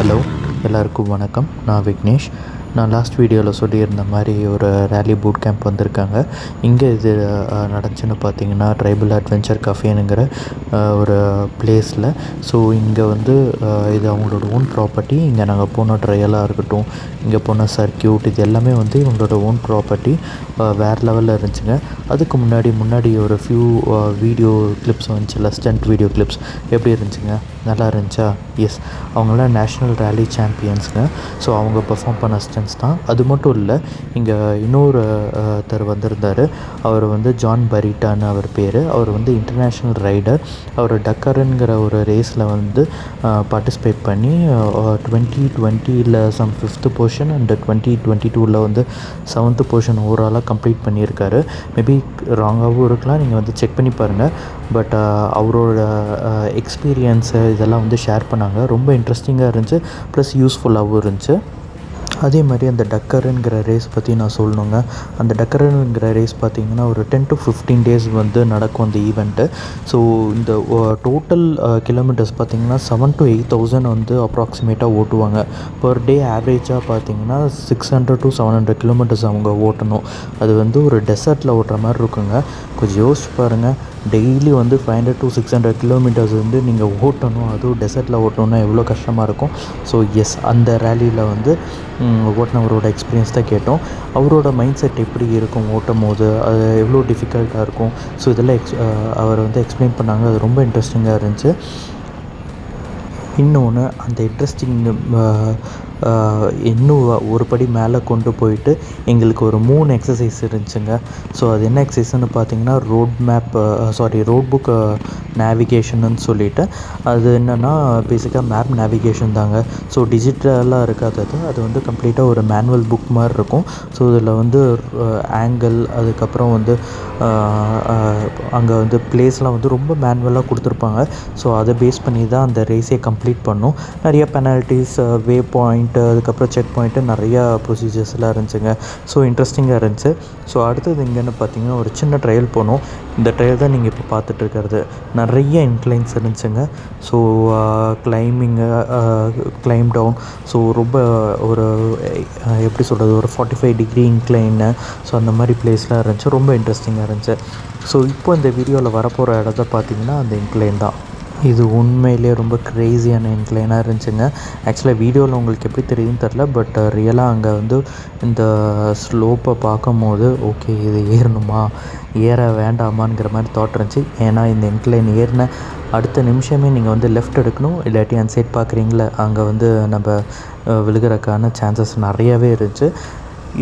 Hello, எல்லாருக்கும் வணக்கம். நான் விக்னேஷ். நான் லாஸ்ட் வீடியோவில் சொல்லியிருந்த மாதிரி ஒரு ரேலி பூட் கேம்ப் வந்திருக்காங்க. இங்கே இது நடந்துச்சுன்னு பார்த்தீங்கன்னா ட்ரைபல் அட்வென்ச்சர் கஃபேனுங்கிற ஒரு பிளேஸில். ஸோ இங்கே வந்து இது அவங்களோட ஓன் ப்ராப்பர்ட்டி. இங்கே நாங்கள் போன ட்ரையலாக இருக்கட்டும், இங்கே போன சர்க்கியூட், இது எல்லாமே வந்து இவங்களோட ஓன் ப்ராப்பர்ட்டி. வேறு லெவலில் இருந்துச்சுங்க. அதுக்கு முன்னாடி ஒரு ஃபியூ வீடியோ கிளிப்ஸ் வந்துச்சுல, ஸ்டண்ட் வீடியோ கிளிப்ஸ் எப்படி இருந்துச்சுங்க? நல்லா இருந்துச்சா? எஸ், அவங்களாம் நேஷ்னல் ரேலி சாம்பியன்ஸுங்க. ஸோ அவங்க பெர்ஃபார்ம் பண்ண ஸ்டன்ட்ஸ் தான். அது மட்டும் இல்லை, இங்கே இன்னொரு வந்திருந்தார். அவர் வந்து ஜான் பரிட்டான்னு அவர் பேர். அவர் வந்து இன்டர்நேஷ்னல் ரைடர். அவர் டக்கருங்கிற ஒரு ரேஸில் வந்து பார்ட்டிசிபேட் பண்ணி 2020 சம் 5th பொசிஷன் அண்ட் 2022 வந்து 7th பொசிஷன் ஓவராலாக கம்ப்ளீட் பண்ணியிருக்காரு. மேபி ராங்காகவும் இருக்கலாம், நீங்கள் வந்து செக் பண்ணி பாருங்கள். பட் அவரோட எக்ஸ்பீரியன்ஸு இதெல்லாம் வந்து ஷேர் பண்ணாங்க. ரொம்ப இன்ட்ரெஸ்டிங்காக இருந்துச்சு, ப்ளஸ் யூஸ்ஃபுல்லாகவும் இருந்துச்சு. அதே மாதிரி அந்த டக்கருங்கிற ரேஸ் பற்றி நான் சொல்லணுங்க. அந்த டக்கருங்கிற ரேஸ் பார்த்திங்கன்னா ஒரு 10 to 15 days வந்து நடக்கும் அந்த ஈவெண்ட்டு. ஸோ இந்த டோட்டல் கிலோமீட்டர்ஸ் பார்த்திங்கன்னா 7,000 to 8,000 வந்து அப்ராக்சிமேட்டாக ஓட்டுவாங்க. பர் டே ஆவரேஜாக பார்த்திங்கன்னா 600 to 700 கிலோமீட்டர்ஸ் அவங்க ஓட்டணும். அது வந்து ஒரு டெசர்ட்டில் ஓட்டுற மாதிரி இருக்குங்க. கொஞ்சம் யோசிச்சு பாருங்கள், டெய்லி வந்து 500 to 600 கிலோமீட்டர்ஸ் வந்து நீங்கள் ஓட்டணும். அதுவும் டெசர்ட்டில் ஓட்டணுன்னா எவ்வளோ கஷ்டமாக இருக்கும். ஸோ எஸ், அந்த ரேலியில் வந்து ஓட்டினவரோட எக்ஸ்பீரியன்ஸ் தான் கேட்டோம். அவரோட மைண்ட் செட் எப்படி இருக்கும் ஓட்டும் போது, அது எவ்வளோ டிஃபிகல்ட்டாக இருக்கும். ஸோ இதெல்லாம் அவர் வந்து எக்ஸ்பிளைன் பண்ணாங்க. அது ரொம்ப இன்ட்ரெஸ்டிங்காக இருந்துச்சு. இன்னொன்று, அந்த இன்ட்ரெஸ்டிங் இன்னும் ஒரு படி மேலே கொண்டு போயிட்டு எங்களுக்கு ஒரு 3 எக்ஸசைஸ் இருந்துச்சுங்க. ஸோ அது என்ன எக்ஸசைஸ்ன்னு பார்த்தீங்கன்னா ரோட் புக் நேவிகேஷன்னு சொல்லிவிட்டு, அது என்னென்னா பேசிக்காக மேப் நேவிகேஷன் தாங்க. ஸோ டிஜிட்டலாக இருக்காது, அது வந்து கம்ப்ளீட்டாக ஒரு மேனுவல் புக் மாதிரி இருக்கும். ஸோ இதில் வந்து ஆங்கிள், அதுக்கப்புறம் வந்து அங்கே வந்து பிளேஸ்லாம் வந்து ரொம்ப மேனுவலாக கொடுத்துருப்பாங்க. ஸோ அதை பேஸ் பண்ணி தான் அந்த ரேஸே கம்ப்ளீட் பண்ணோம். நிறைய பெனால்ட்டிஸ், வே பாயிண்ட்டு, அதுக்கப்புறம் செக் பாயிண்ட்டு, நிறையா ப்ரொசீஜர்ஸ்லாம் இருந்துச்சுங்க. ஸோ இன்ட்ரெஸ்டிங்காக இருந்துச்சு. ஸோ அடுத்தது எங்கேன்னு பார்த்தீங்கன்னா ஒரு சின்ன ட்ரையல் போனோம். இந்த ட்ரையல் தான் நீங்கள் இப்போ பார்த்துட்ருக்கிறது. நிறைய இன்க்ளைன்ஸ் இருந்துச்சுங்க. So claim down. ஸோ ரொம்ப ஒரு எப்படி சொல்கிறது, ஒரு 45 degree இன்க்ளைன்னு. ஸோ அந்த மாதிரி பிளேஸ்லாம் இருந்துச்சு. ரொம்ப இன்ட்ரெஸ்டிங்காக இருந்துச்சு. ஸோ இப்போ இந்த வீடியோவில் வரப்போகிற இடத்த பார்த்திங்கன்னா அந்த இன்க்ளைன் தான். இது உண்மையிலே ரொம்ப க்ரேஸியான இன்க்ளைனாக இருந்துச்சுங்க. ஆக்சுவலாக வீடியோவில் உங்களுக்கு எப்படி தெரியுதுன்னு தெரில, பட் ரியலாக அங்கே வந்து இந்த ஸ்லோப்பை பார்க்கும்போது ஓகே, இது ஏறணுமா ஏற வேண்டாமாங்கிற மாதிரி தாட் இருந்துச்சு. ஏன்னா இந்த இன்க்ளைன் ஏறின அடுத்த நிமிஷமே நீங்கள் வந்து லெஃப்ட் எடுக்கணும், இல்லாட்டி அந்த சைட் பார்க்குறீங்களே அங்கே வந்து நம்ம விழுகிறதுக்கான சான்சஸ் நிறையாவே இருந்துச்சு.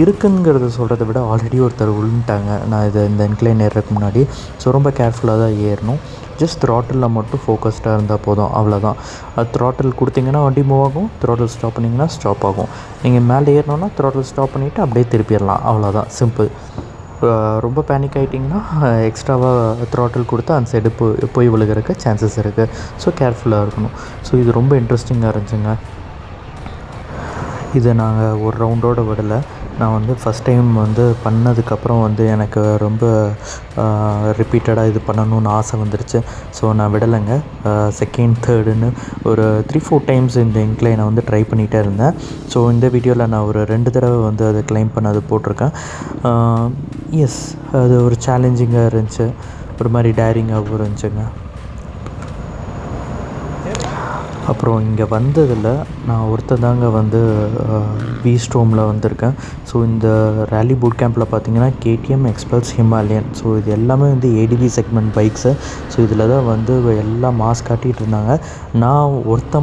இருக்குங்கிறத சொல்கிறத விட ஆல்ரெடி ஒருத்தர் விழுந்துட்டாங்க நான் இந்த இன்க்ளைன் ஏறுறதுக்கு முன்னாடி. ஸோ ரொம்ப கேர்ஃபுல்லாக தான் ஏறணும். ஜஸ்ட் த்ராட்டிலில் மட்டும் ஃபோக்கஸ்டாக இருந்தால் போதும், அவ்வளோதான். அது த்ராட்டில் கொடுத்தீங்கன்னா வண்டி மூவ் ஆகும், த்ராட்டில் ஸ்டாப் பண்ணிங்கன்னா ஸ்டாப் ஆகும். நீங்கள் மேலே ஏறணுன்னா த்ராட்டில் ஸ்டாப் பண்ணிவிட்டு அப்படியே திருப்பிடலாம், அவ்வளோதான், சிம்பிள். ரொம்ப பேனிக் ஆகிட்டிங்கன்னா எக்ஸ்ட்ராவாக த்ராட்டில் கொடுத்து அந்த சைடு போய் விழுகிறதுக்கு சான்சஸ் இருக்குது. ஸோ கேர்ஃபுல்லாக இருக்கணும். ஸோ இது ரொம்ப இன்ட்ரெஸ்டிங்காக இருந்துச்சுங்க. இதை நாங்கள் ஒரு ரவுண்டோடு விடலை. நான் வந்து ஃபஸ்ட் டைம் வந்து பண்ணதுக்கப்புறம் வந்து எனக்கு ரொம்ப ரிப்பீட்டடாக இது பண்ணணுன்னு ஆசை வந்துருச்சு. ஸோ நான் விடலைங்க. செகண்ட், தேர்டுன்னு ஒரு 3-4 டைம்ஸ் இந்த இன்க்ளைனை வந்து ட்ரை பண்ணிகிட்டே இருந்தேன். ஸோ இந்த வீடியோவில் நான் ஒரு 2 தடவை வந்து அதை கிளைம் பண்ண அது போட்டிருக்கேன். எஸ், அது ஒரு சேலஞ்சிங்காக இருந்துச்சு, ஒரு மாதிரி டேரிங்காகவும் இருந்துச்சுங்க. அப்புறம் இங்கே வந்ததில் நான் ஒருத்ததாங்க வந்து V-Stormல வந்திருக்கேன். ஸோ இந்த ரேலி பூட் கேம்பில் பார்த்தீங்கன்னா KTM, எக்ஸ்பல்ஸ், ஹிமாலயன். ஸோ இது எல்லாமே வந்து ADV செக்மெண்ட் பைக்ஸு. ஸோ இதில் தான் வந்து எல்லாம் மாஸ் காட்டிகிட்டு இருந்தாங்க. நான்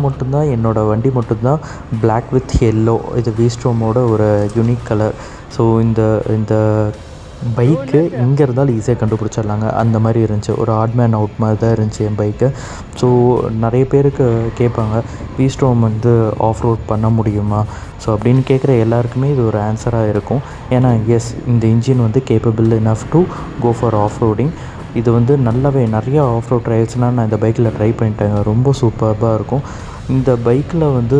மட்டும்தான், என்னோடய வண்டி மட்டும்தான் பிளாக் வித் எல்லோ. இது V-Stormோட ஒரு யூனிக் கலர். ஸோ இந்த பைக்கு இங்கே இருந்தாலும் ஈஸியாக கண்டுபிடிச்சிடலாங்க, அந்த மாதிரி இருந்துச்சு. ஒரு ஆட் மேன் அவுட் மாதிரி தான் இருந்துச்சு என் பைக்கு. ஸோ நிறைய பேருக்கு கேட்பாங்க, V-Storm வந்து ஆஃப் ரோட் பண்ண முடியுமா? ஸோ அப்படின்னு கேட்குற எல்லாருக்குமே இது ஒரு ஆன்சராக இருக்கும். ஏன்னா எஸ், இந்த இன்ஜின் வந்து capable enough to go for off roading. இது வந்து நல்லாவே நிறையா ஆஃப் ரோட் ட்ரையல்ஸ்லாம் நான் இந்த பைக்கில் ட்ரை பண்ணிட்டேங்க. ரொம்ப சூப்பராக இருக்கும். இந்த பைக்கில் வந்து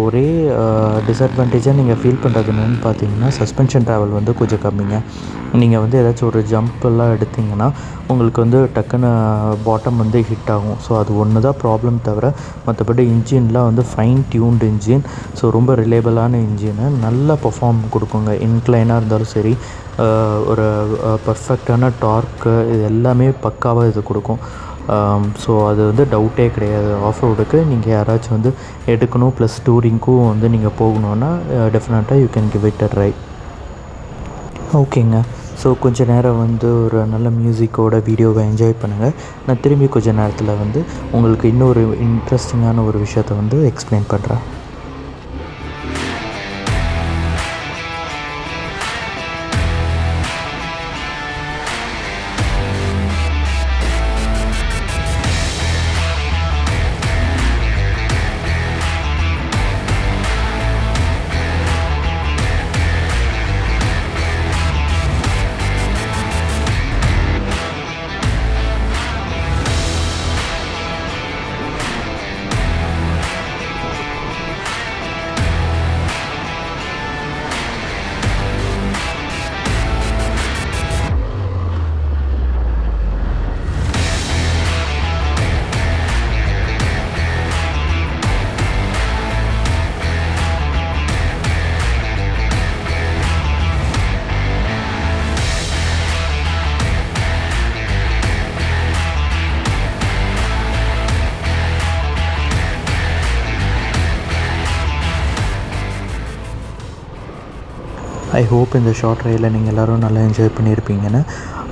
ஒரே டிஸ்அட்வான்டேஜாக நீங்கள் ஃபீல் பண்ணுறது என்னென்னு பார்த்தீங்கன்னா, சஸ்பென்ஷன் ட்ராவல் வந்து கொஞ்சம் கம்மிங்க. நீங்கள் வந்து ஏதாச்சும் ஒரு ஜம்ப்பெல்லாம் எடுத்திங்கன்னா உங்களுக்கு வந்து டக்குன்னு பாட்டம் வந்து ஹிட் ஆகும். ஸோ அது ஒன்று தான் ப்ராப்ளம் தவிர, மற்றபடி இன்ஜின்லாம் வந்து ஃபைன் டியூன்டு இன்ஜின். ஸோ ரொம்ப ரிலேபிளான இன்ஜினு, நல்லா பெர்ஃபார்ம் கொடுக்குங்க. இன்க்ளைனாக இருந்தாலும் சரி, ஒரு பர்ஃபெக்டான டார்க்கு, இது எல்லாமே பக்காவாக இது கொடுக்கும். ஸோ அது வந்து டவுட்டே கிடையாது. ஆஃப் ரோடுக்கு நீங்கள் யாராச்சும் வந்து எடுக்கணும், ப்ளஸ் டூரிங்க்கும் வந்து நீங்கள் போகணுன்னா டெஃபினட்டாக you can give it a try. ஓகேங்க. ஸோ கொஞ்சம் நேரம் வந்து ஒரு நல்ல மியூசிக்கோட வீடியோவை என்ஜாய் பண்ணுங்கள். நான் திரும்பி கொஞ்சம் நேரத்தில் வந்து உங்களுக்கு இன்னொரு இன்ட்ரெஸ்டிங்கான ஒரு விஷயத்தை வந்து எக்ஸ்பிளைன் பண்ணுறேன். ஐ ஹோப் இந்த ஷார்ட் ரைடில் நீங்கள் எல்லோரும் நல்லா என்ஜாய் பண்ணியிருப்பீங்கன்னு.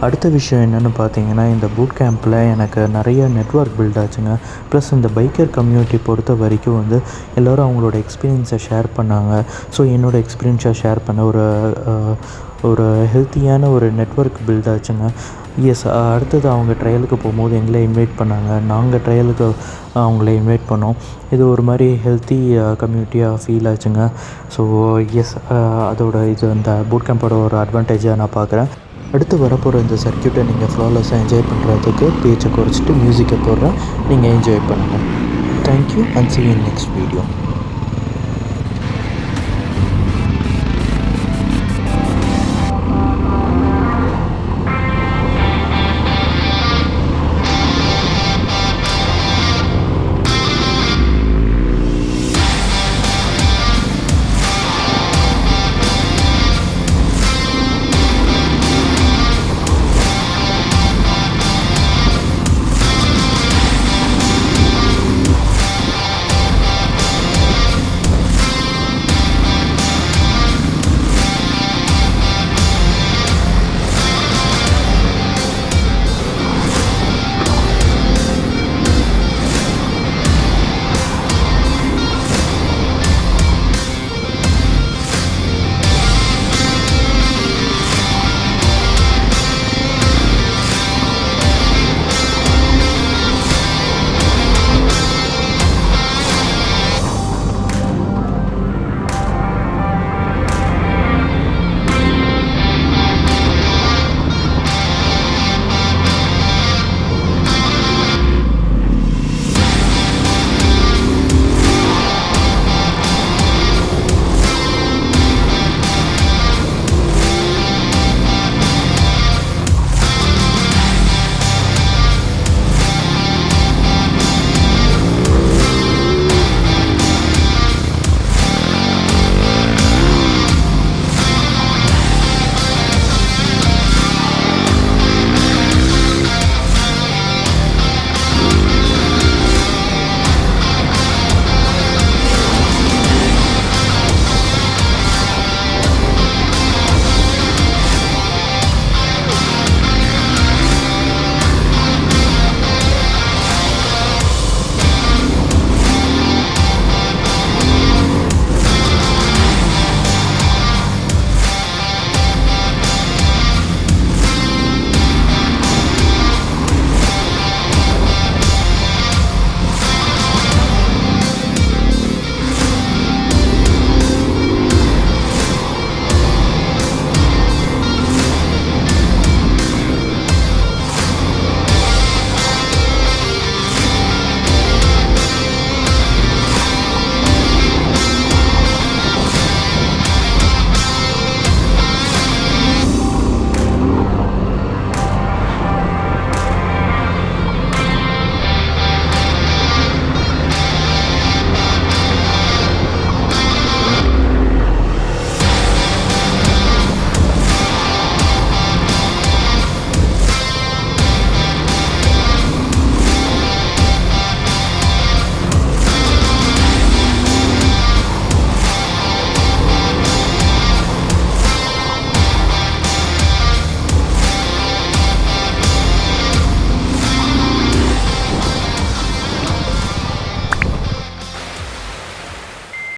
அடுத்த விஷயம் என்னென்னு பார்த்தீங்கன்னா, இந்த பூட் கேம்பில் எனக்கு நிறைய நெட்வொர்க் பில்ட் ஆச்சுங்க. ப்ளஸ் இந்த பைக்கர் கம்யூனிட்டி பொறுத்த வரைக்கும் வந்து எல்லோரும் அவங்களோட எக்ஸ்பீரியன்ஸை ஷேர் பண்ணாங்க. ஸோ என்னோடய எக்ஸ்பீரியன்ஸை ஷேர் பண்ண ஒரு ஹெல்த்தியான ஒரு நெட்வொர்க் பில்ட் ஆச்சுங்க. எஸ், அடுத்தது அவங்க ட்ரையலுக்கு போகும்போது எங்களை இன்வைட் பண்ணாங்க. நாங்கள் ட்ரையலுக்கு அவங்கள இன்வைட் பண்ணோம். இது ஒரு மாதிரி ஹெல்த்தி கம்யூனிட்டியாக ஃபீல் ஆச்சுங்க. ஸோ எஸ், இது அந்த பூட் கேம்போட ஒரு அட்வான்டேஜாக நான் பார்க்குறேன். அடுத்து வரப்போகிற இந்த சர்க்யூட்டை நீங்கள் ஃப்ளாலெஸ்ஸாக என்ஜாய் பண்ணுறதுக்கு பேச்சை குறைச்சிட்டு மியூசிக்கை போடுறேன். நீங்கள் என்ஜாய் பண்ணுங்கள். Thank you and see you in next video.